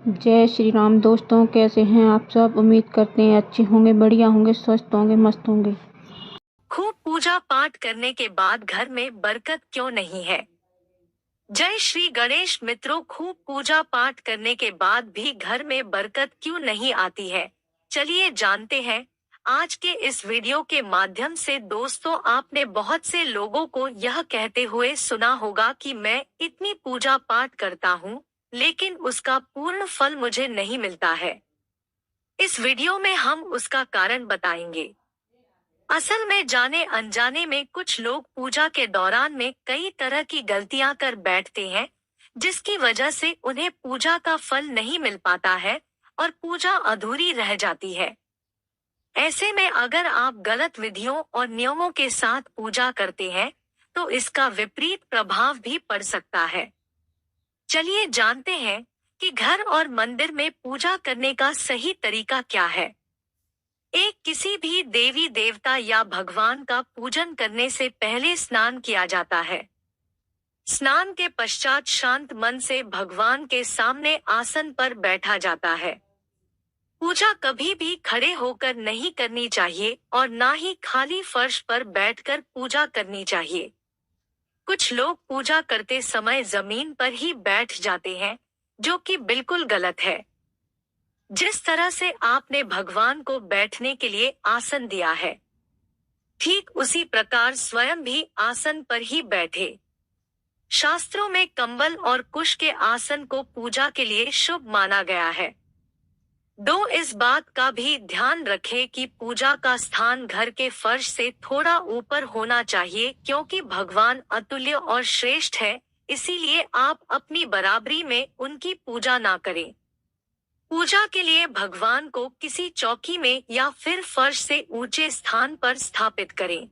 जय श्री राम दोस्तों, कैसे हैं आप सब। उम्मीद करते हैं अच्छे होंगे, बढ़िया होंगे, स्वस्थ होंगे, मस्त होंगे। खूब पूजा पाठ करने के बाद घर में बरकत क्यों नहीं है। जय श्री गणेश मित्रों, खूब पूजा पाठ करने के बाद भी घर में बरकत क्यों नहीं आती है, चलिए जानते हैं। आज के इस वीडियो के माध्यम से दोस्तों, आपने बहुत से लोगों को यह कहते हुए सुना होगा कि मैं इतनी पूजा पाठ करता हूँ, लेकिन उसका पूर्ण फल मुझे नहीं मिलता है। इस वीडियो में हम उसका कारण बताएंगे। असल में जाने अनजाने में कुछ लोग पूजा के दौरान में कई तरह की गलतियां कर बैठते हैं, जिसकी वजह से उन्हें पूजा का फल नहीं मिल पाता है और पूजा अधूरी रह जाती है। ऐसे में अगर आप गलत विधियों और नियमों के साथ पूजा करते हैं, तो इसका विपरीत प्रभाव भी पड़ सकता है। चलिए जानते हैं कि घर और मंदिर में पूजा करने का सही तरीका क्या है। एक, किसी भी देवी देवता या भगवान का पूजन करने से पहले स्नान किया जाता है। स्नान के पश्चात शांत मन से भगवान के सामने आसन पर बैठा जाता है। पूजा कभी भी खड़े होकर नहीं करनी चाहिए और ना ही खाली फर्श पर बैठकर पूजा करनी चाहिए। कुछ लोग पूजा करते समय जमीन पर ही बैठ जाते हैं, जो कि बिल्कुल गलत है। जिस तरह से आपने भगवान को बैठने के लिए आसन दिया है, ठीक उसी प्रकार स्वयं भी आसन पर ही बैठे। शास्त्रों में कंबल और कुश के आसन को पूजा के लिए शुभ माना गया है। दो, इस बात का भी ध्यान रखें कि पूजा का स्थान घर के फर्श से थोड़ा ऊपर होना चाहिए, क्योंकि भगवान अतुल्य और श्रेष्ठ है, इसीलिए आप अपनी बराबरी में उनकी पूजा ना करें। पूजा के लिए भगवान को किसी चौकी में या फिर फर्श से ऊंचे स्थान पर स्थापित करें।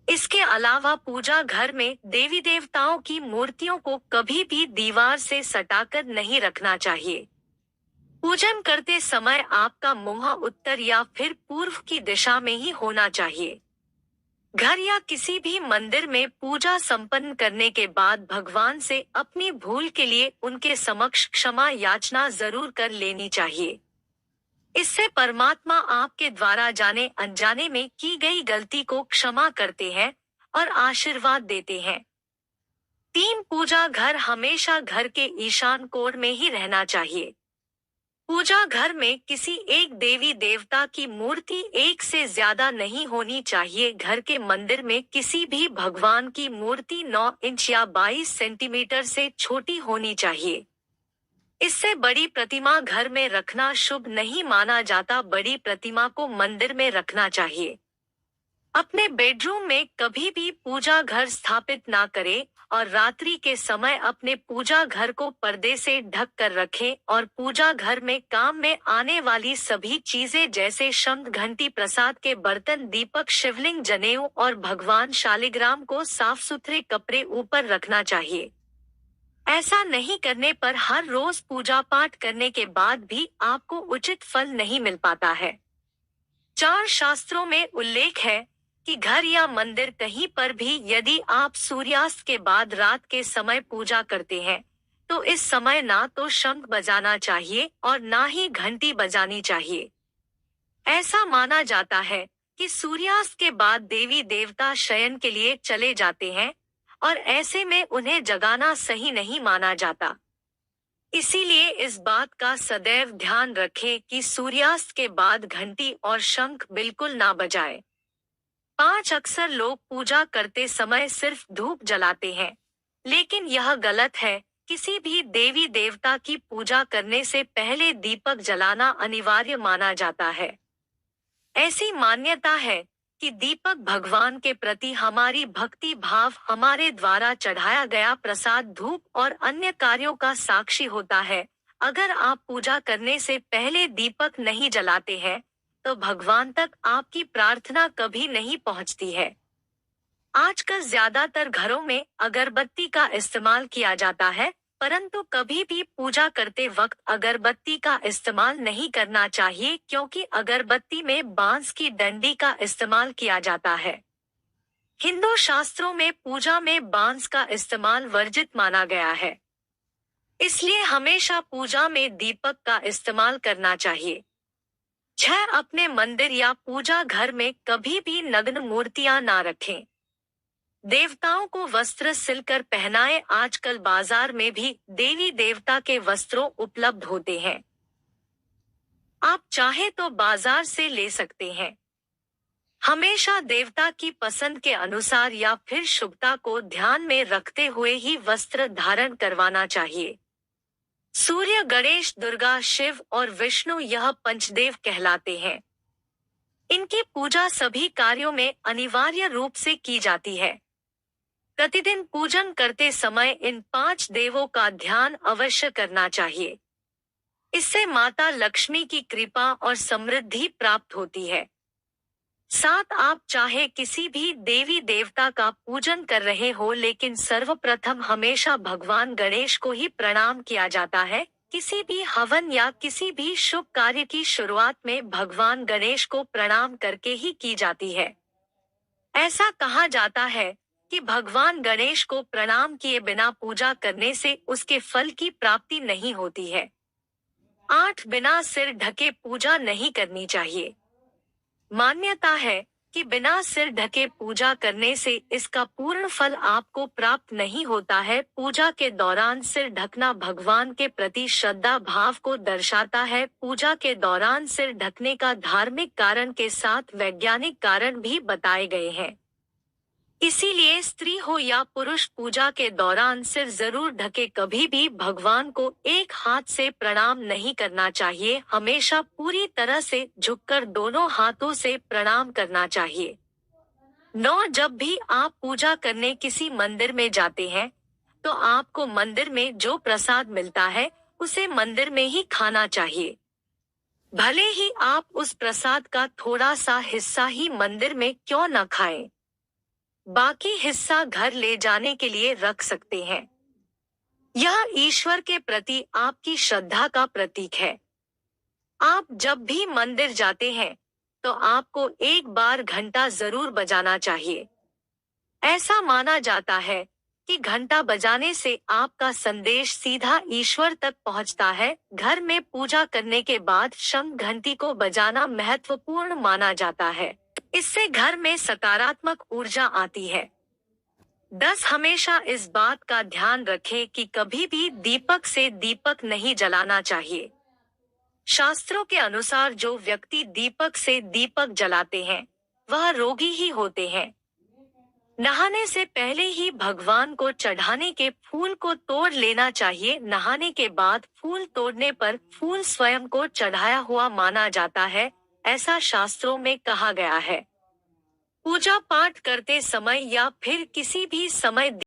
इसके अलावा पूजा घर में देवी देवताओं की मूर्तियों को कभी भी दीवार से सटाकर नहीं रखना चाहिए। पूजन करते समय आपका मुंह उत्तर या फिर पूर्व की दिशा में ही होना चाहिए। घर या किसी भी मंदिर में पूजा संपन्न करने के बाद भगवान से अपनी भूल के लिए उनके समक्ष क्षमा याचना जरूर कर लेनी चाहिए। इससे परमात्मा आपके द्वारा जाने अनजाने में की गई गलती को क्षमा करते हैं और आशीर्वाद देते हैं। तीन, पूजा घर हमेशा घर के ईशान कोण में ही रहना चाहिए। पूजा घर में किसी एक देवी देवता की मूर्ति एक से ज्यादा नहीं होनी चाहिए। घर के मंदिर में किसी भी भगवान की मूर्ति 9 इंच या 22 सेंटीमीटर से छोटी होनी चाहिए। इससे बड़ी प्रतिमा घर में रखना शुभ नहीं माना जाता। बड़ी प्रतिमा को मंदिर में रखना चाहिए। अपने बेडरूम में कभी भी पूजा घर स्थापित ना करें और रात्रि के समय अपने पूजा घर को पर्दे से ढक कर रखें और पूजा घर में काम में आने वाली सभी चीजें जैसे शंख, घंटी, प्रसाद के बर्तन, दीपक, शिवलिंग, जनेऊ और भगवान शालिग्राम को साफ सुथरे कपड़े ऊपर रखना चाहिए। ऐसा नहीं करने पर हर रोज पूजा पाठ करने के बाद भी आपको उचित फल नहीं मिल पाता है। चार, शास्त्रों में उल्लेख है कि घर या मंदिर कहीं पर भी यदि आप सूर्यास्त के बाद रात के समय पूजा करते हैं, तो इस समय ना तो शंख बजाना चाहिए और ना ही घंटी बजानी चाहिए। ऐसा माना जाता है कि सूर्यास्त के बाद देवी देवता शयन के लिए चले जाते हैं और ऐसे में उन्हें जगाना सही नहीं माना जाता। इसीलिए इस बात का सदैव ध्यान रखें कि सूर्यास्त के बाद घंटी और शंख बिल्कुल ना बजाए। 5, अक्सर लोग पूजा करते समय सिर्फ धूप जलाते हैं, लेकिन यह गलत है। किसी भी देवी देवता की पूजा करने से पहले दीपक जलाना अनिवार्य माना जाता है। ऐसी मान्यता है कि दीपक भगवान के प्रति हमारी भक्ति भाव, हमारे द्वारा चढ़ाया गया प्रसाद, धूप और अन्य कार्यों का साक्षी होता है। अगर आप पूजा करने से पहले दीपक नहीं जलाते हैं, तो भगवान तक आपकी प्रार्थना कभी नहीं पहुंचती है। आजकल ज्यादातर घरों में अगरबत्ती का इस्तेमाल किया जाता है, परंतु कभी भी पूजा करते वक्त अगरबत्ती का इस्तेमाल नहीं करना चाहिए, क्योंकि अगरबत्ती में बांस की डंडी का इस्तेमाल किया जाता है। हिंदू शास्त्रों में पूजा में बांस का इस्तेमाल वर्जित माना गया है। इसलिए हमेशा पूजा में दीपक का इस्तेमाल करना चाहिए। 6. अपने मंदिर या पूजा घर में कभी भी नग्न मूर्तियां ना रखें। देवताओं को वस्त्र सिलकर पहनाएं। आजकल बाजार में भी देवी देवता के वस्त्रों उपलब्ध होते हैं। आप चाहे तो बाजार से ले सकते हैं। हमेशा देवता की पसंद के अनुसार या फिर शुभता को ध्यान में रखते हुए ही वस्त्र धारण करवाना चाहिए। सूर्य, गणेश, दुर्गा, शिव और विष्णु यह पंचदेव कहलाते हैं। इनकी पूजा सभी कार्यों में अनिवार्य रूप से की जाती है। प्रतिदिन पूजन करते समय इन 5 देवों का ध्यान अवश्य करना चाहिए। इससे माता लक्ष्मी की कृपा और समृद्धि प्राप्त होती है। 7. आप चाहे किसी भी देवी देवता का पूजन कर रहे हो, लेकिन सर्वप्रथम हमेशा भगवान गणेश को ही प्रणाम किया जाता है। किसी भी हवन या किसी भी शुभ कार्य की शुरुआत में भगवान गणेश को प्रणाम करके ही की जाती है। ऐसा कहा जाता है कि भगवान गणेश को प्रणाम किए बिना पूजा करने से उसके फल की प्राप्ति नहीं होती है। 8. बिना सिर ढके पूजा नहीं करनी चाहिए। मान्यता है कि बिना सिर ढके पूजा करने से इसका पूर्ण फल आपको प्राप्त नहीं होता है। पूजा के दौरान सिर ढकना भगवान के प्रति श्रद्धा भाव को दर्शाता है। पूजा के दौरान सिर ढकने का धार्मिक कारण के साथ वैज्ञानिक कारण भी बताए गए हैं। इसीलिए स्त्री हो या पुरुष पूजा के दौरान सिर जरूर ढके। कभी भी भगवान को एक हाथ से प्रणाम नहीं करना चाहिए। हमेशा पूरी तरह से झुककर दोनों हाथों से प्रणाम करना चाहिए। 9. जब भी आप पूजा करने किसी मंदिर में जाते हैं तो आपको मंदिर में जो प्रसाद मिलता है उसे मंदिर में ही खाना चाहिए। भले ही आप उस प्रसाद का थोड़ा सा हिस्सा ही मंदिर में क्यों न खाएं, बाकी हिस्सा घर ले जाने के लिए रख सकते हैं। यह ईश्वर के प्रति आपकी श्रद्धा का प्रतीक है। आप जब भी मंदिर जाते हैं तो आपको एक बार घंटा जरूर बजाना चाहिए। ऐसा माना जाता है कि घंटा बजाने से आपका संदेश सीधा ईश्वर तक पहुंचता है। घर में पूजा करने के बाद शंख घंटी को बजाना महत्वपूर्ण माना जाता है। इससे घर में सकारात्मक ऊर्जा आती है। 10. हमेशा इस बात का ध्यान रखें कि कभी भी दीपक से दीपक नहीं जलाना चाहिए। शास्त्रों के अनुसार जो व्यक्ति दीपक से दीपक जलाते हैं वह रोगी ही होते हैं। नहाने से पहले ही भगवान को चढ़ाने के फूल को तोड़ लेना चाहिए। नहाने के बाद फूल तोड़ने पर फूल स्वयं को चढ़ाया हुआ माना जाता है, ऐसा शास्त्रों में कहा गया है। पूजा पाठ करते समय या फिर किसी भी समय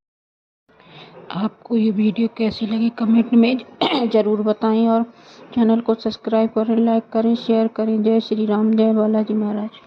आपको ये वीडियो कैसी लगी कमेंट में ज़रूर बताएं और चैनल को सब्सक्राइब करें, लाइक करें, शेयर करें। जय श्री राम, जय बालाजी महाराज।